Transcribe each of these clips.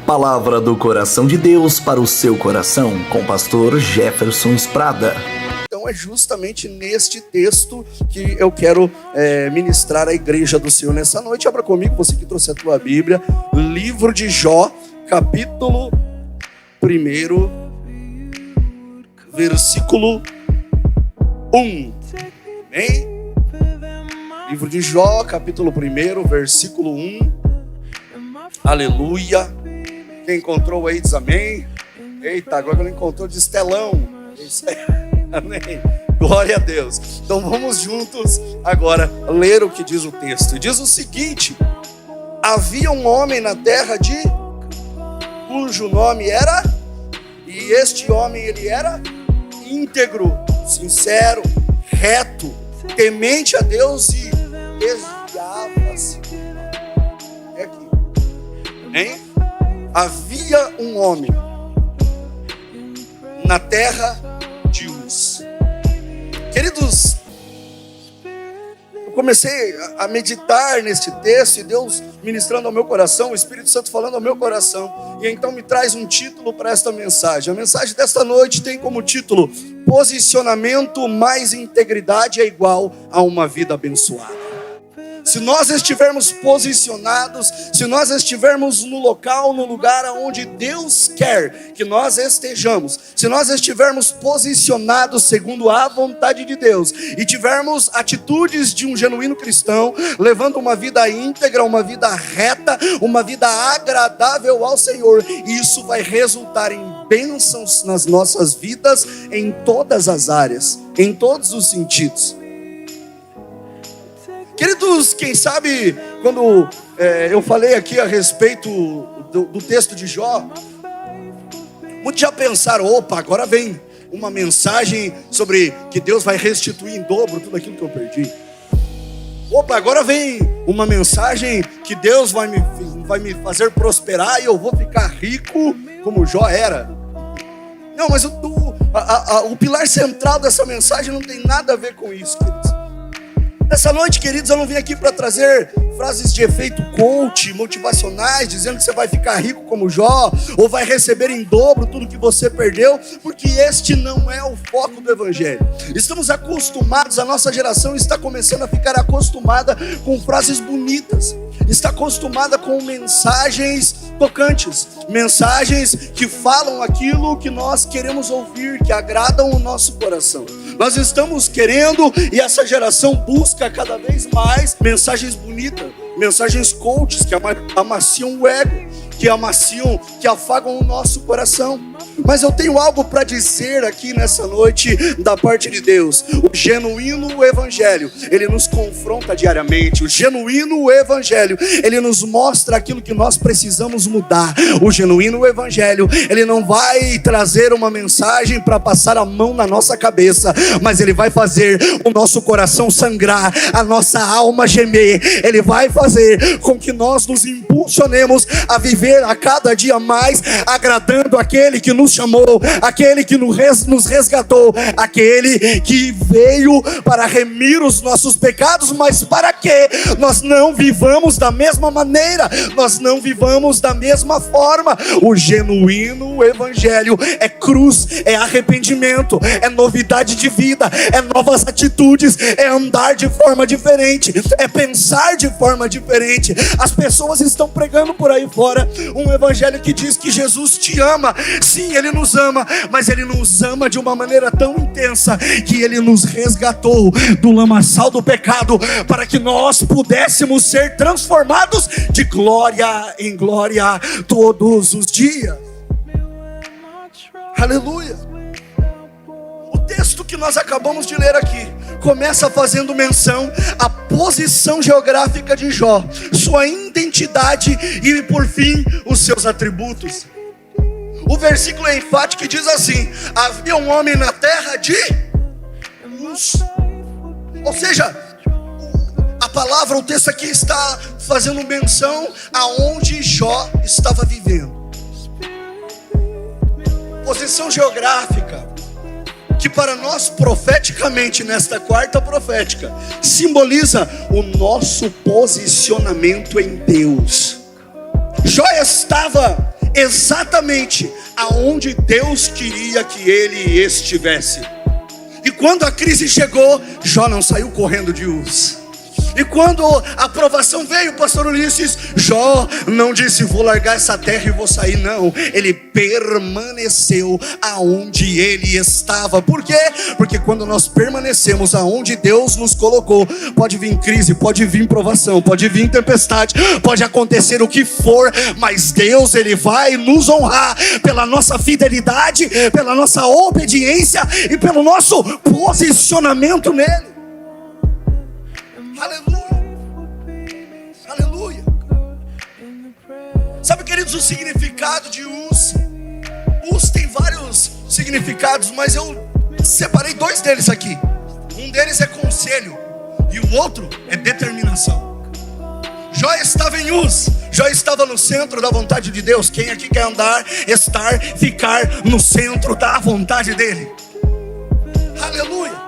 Palavra do coração de Deus para o seu coração, com o pastor Jefferson Sprada. Então é justamente neste texto que eu quero ministrar à igreja do Senhor nessa noite. Abra comigo, você que trouxe a tua Bíblia, livro de Jó, capítulo 1, versículo 1. Amém? Livro de Jó, capítulo 1, versículo 1. Aleluia. Quem encontrou aí diz amém. Eita, agora que não encontrou diz telão. É isso aí. Amém. Glória a Deus. Então vamos juntos agora ler o que diz o texto. Diz o seguinte: havia um homem na terra cujo nome era, e este homem ele era íntegro, sincero, reto, temente a Deus e desviava-se. É aqui. Hein? Havia um homem na terra de Uz. Queridos, eu comecei a meditar neste texto e Deus ministrando ao meu coração, o Espírito Santo falando ao meu coração, e então me traz um título para esta mensagem. A mensagem desta noite tem como título: posicionamento mais integridade é igual a uma vida abençoada. Se nós estivermos posicionados, se nós estivermos no local, no lugar onde Deus quer que nós estejamos, se nós estivermos posicionados segundo a vontade de Deus e tivermos atitudes de um genuíno cristão, levando uma vida íntegra, uma vida reta, uma vida agradável ao Senhor, isso vai resultar em bênçãos nas nossas vidas, em todas as áreas, em todos os sentidos. Queridos, quem sabe quando eu falei aqui a respeito do texto de Jó, muitos já pensaram: opa, agora vem uma mensagem sobre que Deus vai restituir em dobro tudo aquilo que eu perdi. Opa, agora vem uma mensagem que Deus vai me fazer prosperar e eu vou ficar rico como Jó era. Não, mas o pilar central dessa mensagem não tem nada a ver com isso, queridos. Nessa noite, queridos, eu não vim aqui para trazer frases de efeito coach, motivacionais, dizendo que você vai ficar rico como Jó, ou vai receber em dobro tudo que você perdeu, porque este não é o foco do Evangelho. Estamos acostumados, a nossa geração está começando a ficar acostumada com frases bonitas, está acostumada com mensagens tocantes, mensagens que falam aquilo que nós queremos ouvir, que agradam o nosso coração. Nós estamos querendo, e essa geração busca cada vez mais mensagens bonitas, mensagens coaches que amaciam o ego, que amaciam, que afagam o nosso coração. Mas eu tenho algo para dizer aqui nessa noite da parte de Deus. O genuíno Evangelho, ele nos confronta diariamente. O genuíno Evangelho, ele nos mostra aquilo que nós precisamos mudar. O genuíno Evangelho, ele não vai trazer uma mensagem para passar a mão na nossa cabeça, mas ele vai fazer o nosso coração sangrar, a nossa alma gemer. Ele vai fazer com que nós nos impulsionemos a viver a cada dia mais, agradando aquele que nos chamou, aquele que nos resgatou, aquele que veio para remir os nossos pecados, mas para que nós não vivamos da mesma maneira, nós não vivamos da mesma forma. O genuíno Evangelho é cruz, é arrependimento, é novidade de vida, é novas atitudes, é andar de forma diferente, é pensar de forma diferente. As pessoas estão pregando por aí fora um evangelho que diz que Jesus te ama. Sim, Ele nos ama, mas Ele nos ama de uma maneira tão intensa que Ele nos resgatou do lamaçal do pecado para que nós pudéssemos ser transformados de glória em glória todos os dias. Aleluia. O texto que nós acabamos de ler aqui começa fazendo menção à posição geográfica de Jó, sua identidade e, por fim, os seus atributos. O versículo é enfático e diz assim: havia um homem na terra de Uz. Ou seja, a palavra, o texto aqui está fazendo menção aonde Jó estava vivendo. Posição geográfica, que para nós profeticamente, nesta quarta profética, simboliza o nosso posicionamento em Deus. Jó estava exatamente aonde Deus queria que ele estivesse. E quando a crise chegou, Jó não saiu correndo de Uz. E quando a aprovação veio, o pastor Ulisses, Jó não disse: vou largar essa terra e vou sair. Não, ele permaneceu aonde ele estava. Por quê? Porque quando nós permanecemos aonde Deus nos colocou, pode vir crise, pode vir provação, pode vir tempestade, pode acontecer o que for, mas Deus, ele vai nos honrar pela nossa fidelidade, pela nossa obediência e pelo nosso posicionamento nele. Aleluia, aleluia. Sabe, queridos, o significado de Uz? Uz tem vários significados, mas eu separei 2 deles aqui. Um deles é conselho e o outro é determinação. Jó estava em Uz, Jó estava no centro da vontade de Deus. Quem aqui quer andar, estar, ficar no centro da vontade dele? Aleluia.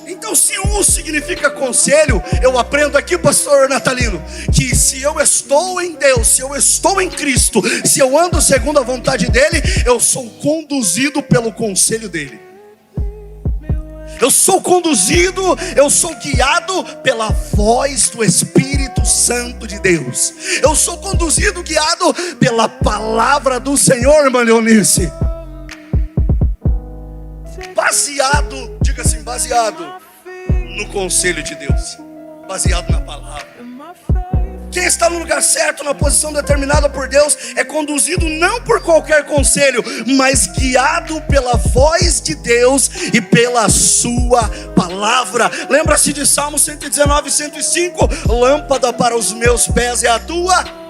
Então, se Uz significa conselho, eu aprendo aqui, pastor Natalino, que se eu estou em Deus, se eu estou em Cristo, se eu ando segundo a vontade dele, eu sou conduzido pelo conselho dele. Eu sou conduzido, eu sou guiado pela voz do Espírito Santo de Deus. Eu sou conduzido, guiado pela palavra do Senhor, irmã Leonice. Baseado, diga assim, baseado no conselho de Deus, baseado na palavra. Quem está no lugar certo, na posição determinada por Deus, é conduzido não por qualquer conselho, mas guiado pela voz de Deus e pela sua palavra. Lembra-se de Salmo 119, 105? Lâmpada para os meus pés é a tua.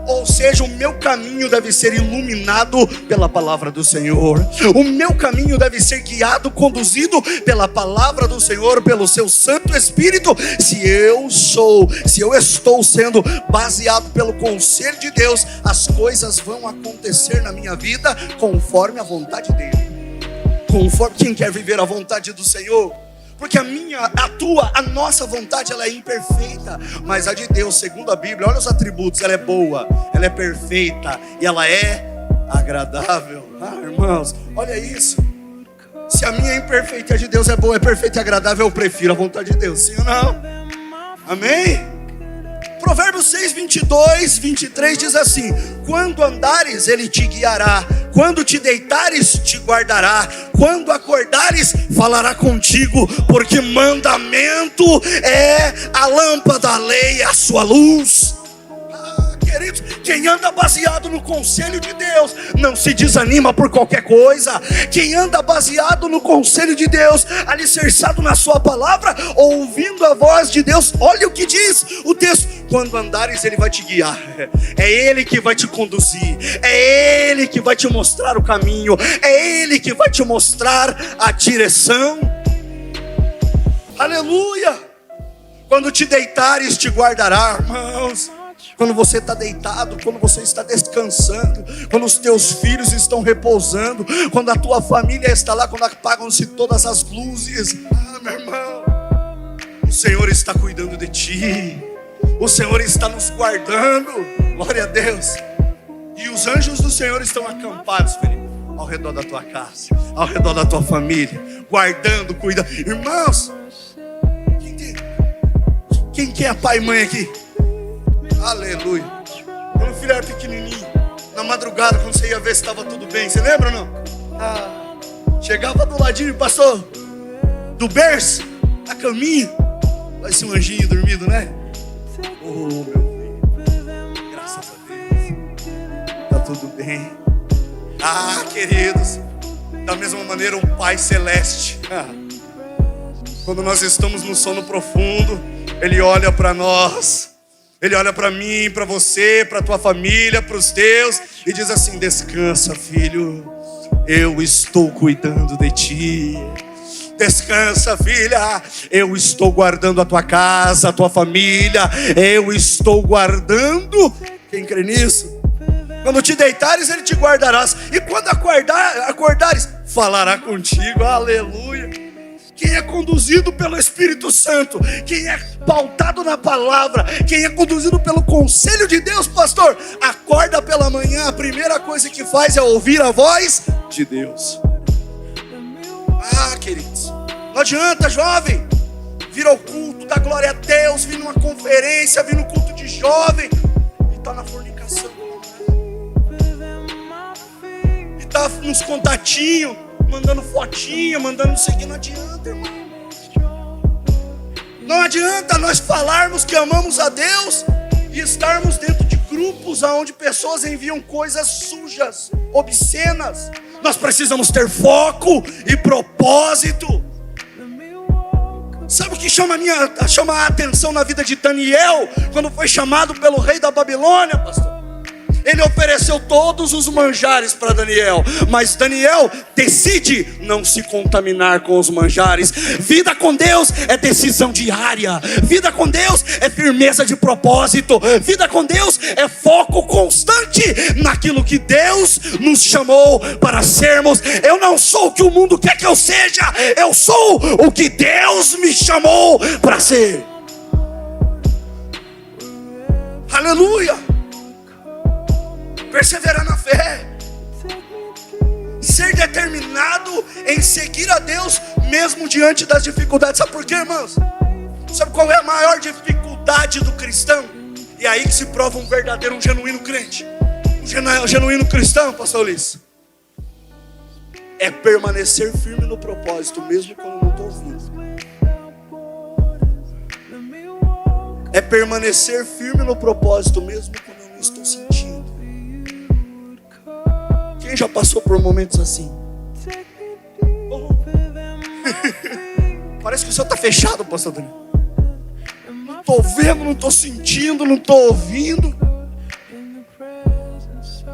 Ou seja, o meu caminho deve ser iluminado pela palavra do Senhor. O meu caminho deve ser guiado, conduzido pela palavra do Senhor, pelo seu Santo Espírito. Se eu estou sendo baseado pelo conselho de Deus, as coisas vão acontecer na minha vida conforme a vontade dele. Conforme quem quer viver a vontade do Senhor. Porque a nossa vontade, ela é imperfeita, mas a de Deus, segundo a Bíblia, olha os atributos: ela é boa, ela é perfeita e ela é agradável. Irmãos, olha isso. Se a minha é imperfeita e a de Deus é boa, é perfeita e agradável, eu prefiro a vontade de Deus, sim ou não? Amém? Provérbios 6, 22, 23 diz assim: quando andares, ele te guiará, quando te deitares, te guardará, quando acordares, falará contigo, porque mandamento é a lâmpada, a lei é a sua luz. Queridos, quem anda baseado no conselho de Deus não se desanima por qualquer coisa. Quem anda baseado no conselho de Deus, alicerçado na sua palavra, ouvindo a voz de Deus, olha o que diz o texto: quando andares, ele vai te guiar, é ele que vai te conduzir, é ele que vai te mostrar o caminho, é ele que vai te mostrar a direção. Aleluia. Quando te deitares, te guardará. Irmãos, quando você está deitado, quando você está descansando, quando os teus filhos estão repousando, quando a tua família está lá, quando apagam-se todas as luzes, meu irmão, o Senhor está cuidando de ti, o Senhor está nos guardando, glória a Deus. E os anjos do Senhor estão acampados, Felipe, ao redor da tua casa, ao redor da tua família, guardando, cuidando. Irmãos, quem que é pai e mãe aqui? Aleluia. Quando o filho era pequenininho, na madrugada, quando você ia ver se estava tudo bem, você lembra ou não? Chegava do ladinho, passou do berço, a caminho, parece um anjinho dormindo, né? Oh, meu filho, graças a Deus, tá tudo bem. Queridos, da mesma maneira um Pai Celeste, quando nós estamos no sono profundo, Ele olha para nós, Ele olha para mim, para você, para a tua família, para os teus, e diz assim: descansa, filho, eu estou cuidando de ti. Descansa, filha, eu estou guardando a tua casa, a tua família, eu estou guardando. Quem crê nisso? Quando te deitares, ele te guardarás, e quando acordares, falará contigo. Aleluia. quem é conduzido pelo Espírito Santo, quem é pautado na palavra, quem é conduzido pelo conselho de Deus, pastor, acorda pela manhã, a primeira coisa que faz é ouvir a voz de Deus. Ah, queridos, não adianta, jovem, vir ao culto, dar glória a Deus, vir numa conferência, vir no culto de jovem e tá na fornicação, e tá nos contatinhos, mandando fotinha, mandando seguir. Não adianta, irmão. Não adianta nós falarmos que amamos a Deus e estarmos dentro de grupos onde pessoas enviam coisas sujas, obscenas. Nós precisamos ter foco e propósito. Sabe o que chama a atenção na vida de Daniel, quando foi chamado pelo rei da Babilônia, pastor? Ele ofereceu todos os manjares para Daniel, mas Daniel decide não se contaminar com os manjares. Vida com Deus é decisão diária. Vida com Deus é firmeza de propósito. Vida com Deus é foco constante naquilo que Deus nos chamou para sermos. Eu não sou o que o mundo quer que eu seja, eu sou o que Deus me chamou para ser. Aleluia! Perseverar na fé, ser determinado em seguir a Deus mesmo diante das dificuldades. Sabe por quê, irmãos? Sabe qual é a maior dificuldade do cristão? E é aí que se prova um verdadeiro, um genuíno crente, um genuíno cristão, pastor Ulisses. É permanecer firme no propósito mesmo quando não estou ouvindo. É permanecer firme no propósito mesmo quando eu não estou sentindo. Quem já passou por momentos assim? Parece que o céu está fechado, pastor Daniel. Não estou vendo, não estou sentindo, não estou ouvindo.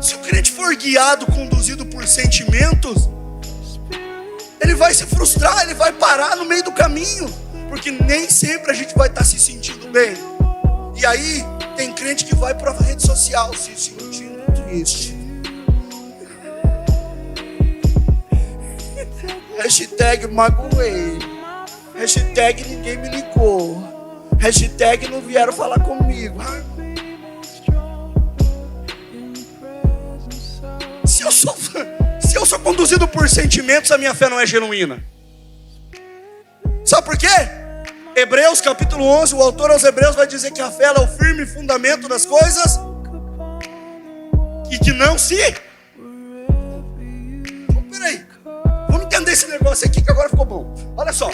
Se o crente for guiado, conduzido por sentimentos, ele vai se frustrar, ele vai parar no meio do caminho, porque nem sempre a gente vai estar se sentindo bem. E aí tem crente que vai para a rede social se sentindo triste. Hashtag magoei. Hashtag ninguém me ligou. Hashtag não vieram falar comigo. Se eu sou conduzido por sentimentos, a minha fé não é genuína. Sabe por quê? Hebreus capítulo 11, o autor aos Hebreus vai dizer que a fé é o firme fundamento das coisas e que não se... Então, peraí. Vamos entender esse negócio aqui que agora ficou bom. Olha só.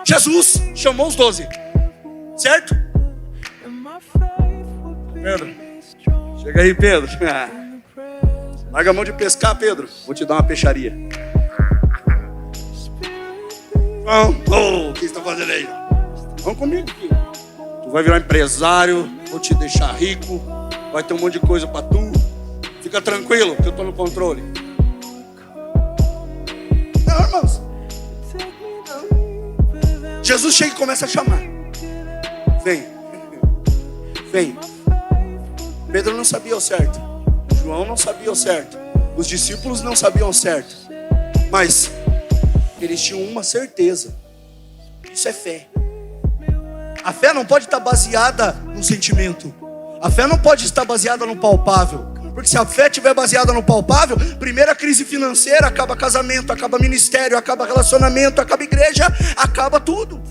Jesus chamou os 12, certo? Pedro, chega aí, Pedro. Larga a mão de pescar, Pedro. Vou te dar uma peixaria. O que você está fazendo aí? Vamos comigo, filho. Tu vai virar empresário, vou te deixar rico, vai ter um monte de coisa para tu. Fica tranquilo, que eu estou no controle. Não, irmãos. Não. Jesus chega e começa a chamar. Vem. Vem. Pedro não sabia o certo. João não sabia o certo. Os discípulos não sabiam o certo. Mas eles tinham uma certeza. Isso é fé. A fé não pode estar baseada no sentimento. A fé não pode estar baseada no palpável. Porque se a fé estiver baseada no palpável, primeira crise financeira, acaba casamento, acaba ministério, acaba relacionamento, acaba igreja, acaba tudo.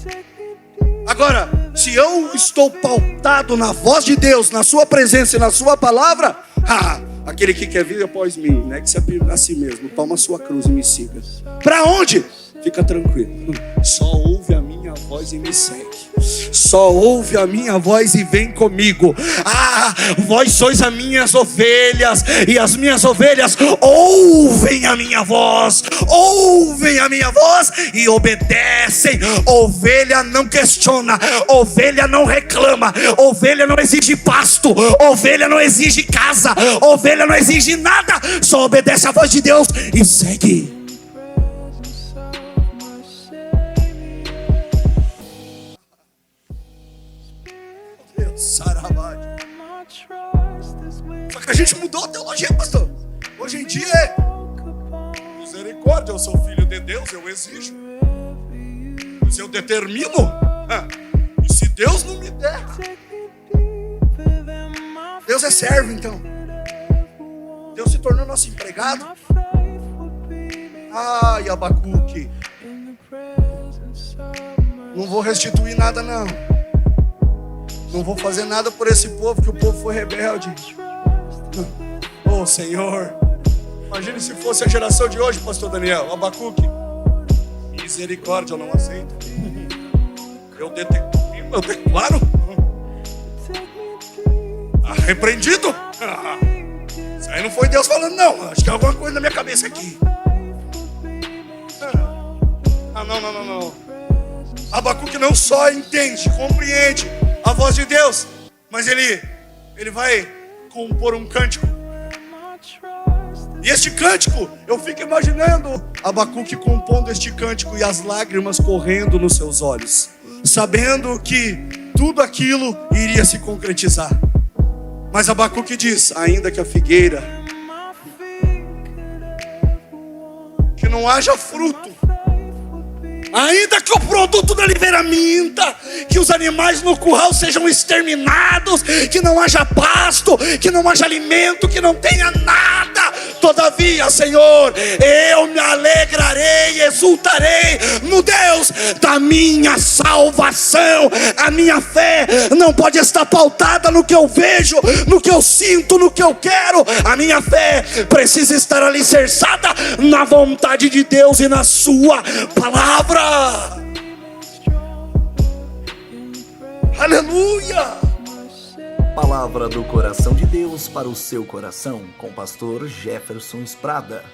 Agora, se eu estou pautado na voz de Deus, na sua presença e na sua palavra, aquele que quer vir após mim, né, que se apira a si mesmo, toma a sua cruz e me siga. Para onde? Fica tranquilo. Só ouve a minha voz e me segue. Só ouve a minha voz e vem comigo. Vós sois as minhas ovelhas, e as minhas ovelhas ouvem a minha voz. Ouvem a minha voz e obedecem. Ovelha não questiona, ovelha não reclama, ovelha não exige pasto, ovelha não exige casa, ovelha não exige nada. Só obedece a voz de Deus e segue. Só que a gente mudou a teologia, pastor. Hoje em dia é misericórdia. misericórdia, eu sou filho de Deus, eu exijo. Mas eu determino. E se Deus não me der, Deus é servo então. Deus se tornou nosso empregado. Ai, Abacuque, não vou restituir nada não. Não vou fazer nada por esse povo, que o povo foi rebelde. Oh Senhor, imagine se fosse a geração de hoje, pastor Daniel. Abacuque, misericórdia, eu não aceito. Eu declaro. Repreendido. Isso aí não foi Deus falando não. Acho que é alguma coisa na minha cabeça aqui. Não. Abacuque não só entende, compreende a voz de Deus, mas ele vai compor um cântico. E este cântico, eu fico imaginando Abacuque compondo este cântico e as lágrimas correndo nos seus olhos, sabendo que tudo aquilo iria se concretizar. Mas Abacuque diz: ainda que a figueira, que não haja fruto, ainda que o produto da oliveira minta, que os animais no curral sejam exterminados, que não haja pasto, que não haja alimento, que não tenha nada, todavia, Senhor, eu me alegrarei e exultarei no Deus da minha salvação. A minha fé não pode estar pautada no que eu vejo, no que eu sinto, no que eu quero. A minha fé precisa estar alicerçada na vontade de Deus e na sua palavra. Aleluia! Palavra do coração de Deus para o seu coração, com o pastor Jefferson Sprada.